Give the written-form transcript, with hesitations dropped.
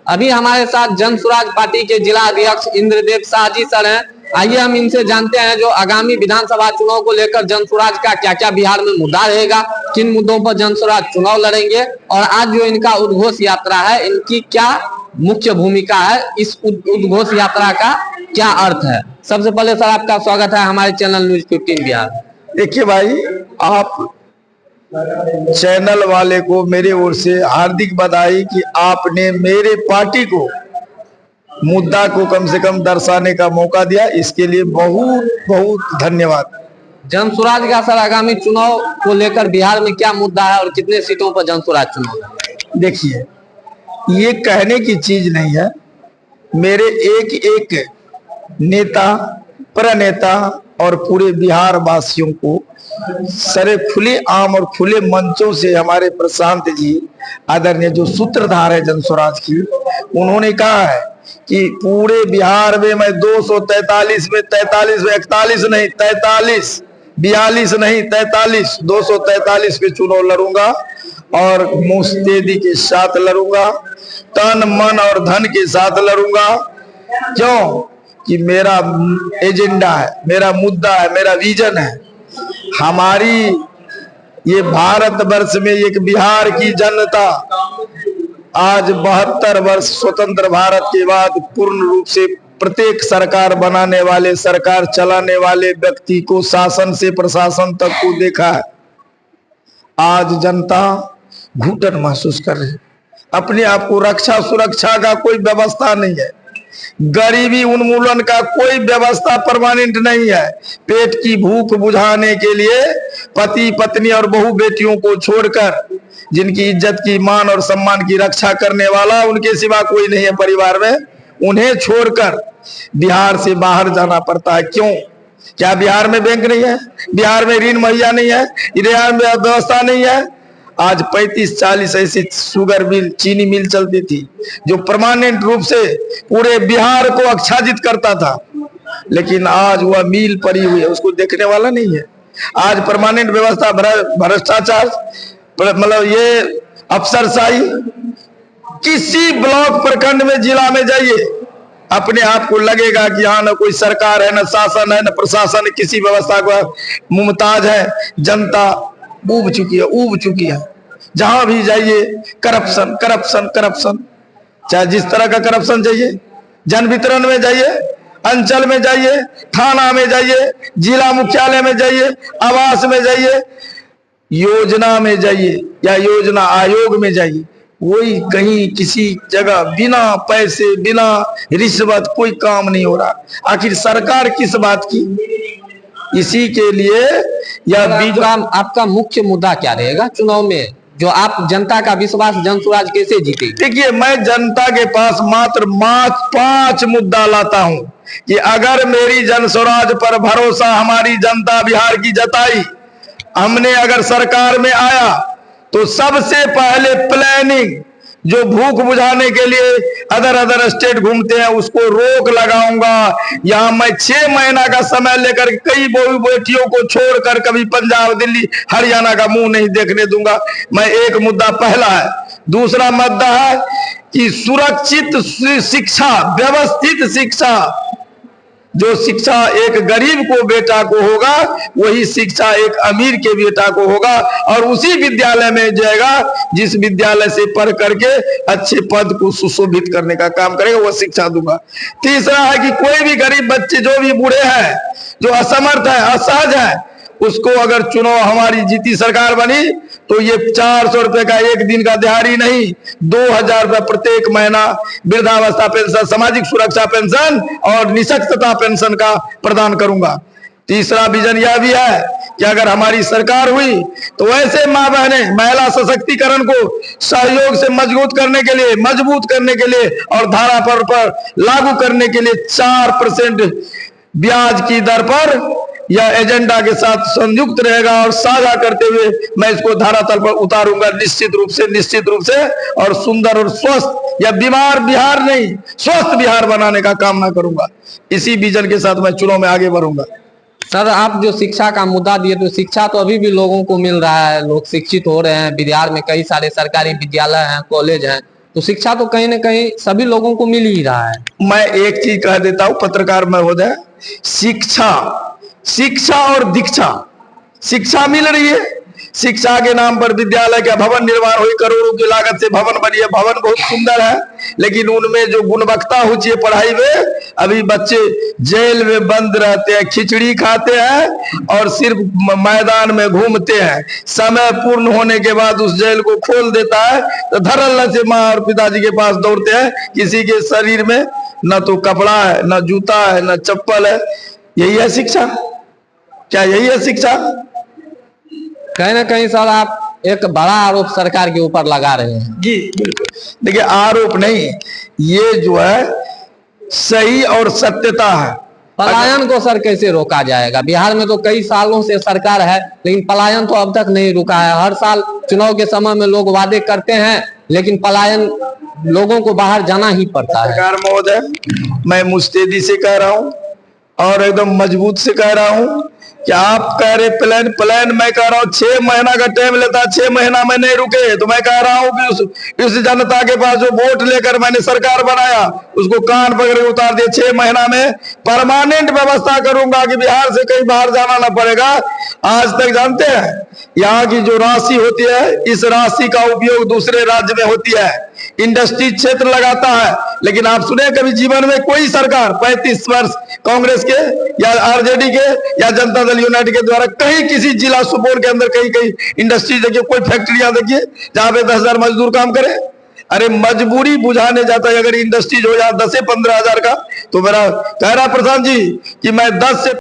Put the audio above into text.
अभी हमारे साथ जन स्वराज पार्टी के जिला अध्यक्ष इंद्रदेव शाह जी सर हैं। आइए हम इनसे जानते हैं जो आगामी विधानसभा चुनाव को लेकर जन स्वराज का क्या क्या बिहार में मुद्दा रहेगा, किन मुद्दों पर जन स्वराज चुनाव लड़ेंगे और आज जो इनका उद्घोष यात्रा है इनकी क्या मुख्य भूमिका है, इस उद्घोष यात्रा का क्या अर्थ है। सबसे पहले सर आपका स्वागत है हमारे चैनल न्यूज 15 बिहार। देखिए भाई, आप चैनल वाले को मेरे ओर से हार्दिक बधाई कि आपने मेरे पार्टी को मुद्दा को कम से कम दर्शाने का मौका दिया, इसके लिए बहुत बहुत धन्यवाद। जन स्वराज का सर आगामी चुनाव को लेकर बिहार में क्या मुद्दा है और कितने सीटों पर जन स्वराज चुनाव है? देखिए, ये कहने की चीज नहीं है। मेरे एक एक नेता, प्रणेता और पूरे बिहार वासियों को सरे खुले आम और खुले मंचों से हमारे प्रशांत जी आदरणीय जो सूत्रधार है जन स्वराज की, उन्होंने कहा है कि पूरे बिहार में मैं 243 में 41 नहीं 43, 42 नहीं 43, 243 पे चुनाव लड़ूंगा और मुस्तैदी के साथ लड़ूंगा, तन मन और धन के साथ लड़ूंगा। क्यों कि मेरा एजेंडा है, मेरा मुद्दा है, मेरा विजन है। हमारी ये भारत वर्ष में एक बिहार की जनता आज 72 वर्ष स्वतंत्र भारत के बाद पूर्ण रूप से प्रत्येक सरकार बनाने वाले, सरकार चलाने वाले व्यक्ति को शासन से प्रशासन तक को देखा है। आज जनता घुटन महसूस कर रही है, अपने आप को रक्षा सुरक्षा का कोई व्यवस्था नहीं है, गरीबी उन्मूलन का कोई व्यवस्था परमानेंट नहीं है। पेट की भूख बुझाने के लिए पति पत्नी और बहु बेटियों को छोड़कर, जिनकी इज्जत की मान और सम्मान की रक्षा करने वाला उनके सिवा कोई नहीं है परिवार में, उन्हें छोड़कर बिहार से बाहर जाना पड़ता है। क्यों? क्या बिहार में बैंक नहीं है? बिहार में ऋण मुहैया नहीं है? बिहार में व्यवस्था नहीं है? आज 35-40 ऐसी शुगर मिल, चीनी मिल चलती थी जो परमानेंट रूप से पूरे बिहार को आच्छादित करता था, लेकिन आज वह मिल पड़ी हुई है, उसको देखने वाला नहीं है। आज परमानेंट व्यवस्था, भ्रष्टाचार, मतलब ये अफसरशाही, किसी ब्लॉक प्रखंड में जिला में जाइए, अपने आप को लगेगा कि यहाँ न कोई सरकार है, न शासन है, न प्रशासन, किसी व्यवस्था को मुमताज है। जनता उब चुकी है। जहां भी जाइए करप्शन करप्शन करप्शन, चाहे जिस तरह का करप्शन चाहिए, जन वितरण में जाइए, अंचल में जाइए, थाना में जाइए, जिला मुख्यालय में जाइए, आवास में जाइए, योजना में जाइए या योजना आयोग में जाइए, कोई कहीं किसी जगह बिना पैसे, बिना रिश्वत कोई काम नहीं हो रहा। आखिर सरकार किस बात की? इसी के लिए आपका मुख्य मुद्दा क्या रहेगा चुनाव में, जो आप जनता का विश्वास जन स्वराज कैसे जीते? देखिए, मैं जनता के पास मात्र 5 मुद्दा लाता हूं कि अगर मेरी जन स्वराज पर भरोसा हमारी जनता बिहार की जताई, हमने अगर सरकार में आया तो सबसे पहले प्लानिंग, जो भूख बुझाने के लिए अदर स्टेट घूमते हैं, उसको रोक लगाऊंगा। यहाँ मैं 6 महीना का समय लेकर कई बहु बेटियों को छोड़कर कभी पंजाब, दिल्ली, हरियाणा का मुंह नहीं देखने दूंगा। मैं एक मुद्दा पहला है। दूसरा मुद्दा है कि सुरक्षित शिक्षा, व्यवस्थित शिक्षा, जो शिक्षा एक गरीब को बेटा को होगा वही शिक्षा एक अमीर के बेटा को होगा, और उसी विद्यालय में जाएगा जिस विद्यालय से पढ़ करके अच्छे पद को सुशोभित करने का काम करेगा, वह शिक्षा दूंगा। तीसरा है कि कोई भी गरीब बच्चे, जो भी बूढ़े हैं, जो असमर्थ है, असहज है, उसको अगर चुनाव हमारी जीती सरकार बनी तो ये 400 रुपए का एक दिन का दिहाड़ी नहीं, 2000 रुपए प्रत्येक महीना वृद्धावस्था पेंशन, सामाजिक सुरक्षा पेंशन और निःशक्तता पेंशन का प्रदान करूंगा। तीसरा विजन यह भी है कि अगर हमारी सरकार हुई तो ऐसे मां बहने महिला सशक्तिकरण को सहयोग से मजबूत करने के लिए और धारा पर लागू करने के लिए 4% ब्याज की दर पर यह एजेंडा के साथ संयुक्त रहेगा और साझा करते हुए मैं इसको धरातल पर उतारूंगा निश्चित रूप से और सुंदर और स्वस्थ, या बीमार बिहार नहीं, स्वस्थ बिहार बनाने का कामना करूंगा। इसी विजन के साथ मैं चुनाव में आगे बढ़ूंगा। सर, आप जो शिक्षा का मुद्दा दिए, तो शिक्षा तो अभी भी लोगों को मिल रहा है, लोग शिक्षित हो रहे हैं। बिहार में कई सारे सरकारी विद्यालय हैं, कॉलेज हैं, तो शिक्षा तो कहीं ना कहीं सभी लोगों को मिल ही रहा है। मैं एक चीज कह देता हूं पत्रकार महोदय, शिक्षा शिक्षा और दीक्षा, शिक्षा मिल रही है, शिक्षा के नाम पर विद्यालय का भवन निर्माण हुई, करोड़ों की लागत से भवन बनी है, भवन बहुत सुंदर है, लेकिन उनमें जो गुणवत्ता होती है पढ़ाई में, अभी बच्चे जेल में बंद रहते हैं, खिचड़ी खाते हैं और सिर्फ मैदान में घूमते हैं। समय पूर्ण होने के बाद उस जेल को खोल देता है तो धड़ल्ला से माँ और पिताजी के पास दौड़ते हैं। किसी के शरीर में न तो कपड़ा है, न जूता है, न चप्पल है। यही है शिक्षा? क्या यही है शिक्षा? कहीं ना कहीं सर आप एक बड़ा आरोप सरकार के ऊपर लगा रहे हैं। जी बिल्कुल, देखिए आरोप नहीं, ये जो है सही और सत्यता है। पलायन को सर कैसे रोका जाएगा? बिहार में तो कई सालों से सरकार है, लेकिन पलायन तो अब तक नहीं रुका है। हर साल चुनाव के समय में लोग वादे करते हैं, लेकिन पलायन लोगों को बाहर जाना ही पड़ता है। सरकार महोदय, मैं मुस्तैदी से कह रहा हूं और एकदम मजबूत से कह रहा हूं कि आप कह रहे प्लान मैं कह रहा हूं 6 महीना का टाइम लेता, 6 महीना में नहीं रुके तो मैं कह रहा हूं कि उस जनता के पास जो वोट लेकर मैंने सरकार बनाया उसको कान पकड़ के उतार दिया। 6 महीना में परमानेंट व्यवस्था करूंगा कि बिहार से कहीं बाहर जाना ना पड़ेगा। आज तक जानते हैं यहाँ की जो राशि होती है, इस राशि का उपयोग दूसरे राज्य में होती है, इंडस्ट्री क्षेत्र लगाता है, लेकिन आप सुने कभी जीवन में कोई सरकार 35 वर्ष कांग्रेस के या आरजेडी के या जनता दल यूनाइटेड के द्वारा कहीं किसी जिला सुपौल के अंदर कहीं इंडस्ट्री देखिए, कोई फैक्ट्रियां देखिए जहां पे 10,000 मजदूर काम करे? अरे मजबूरी बुझाने जाता है। अगर इंडस्ट्रीज हो जाए 10 से 15 हजार का, तो मेरा कह रहा प्रधान जी कि मैं 10 से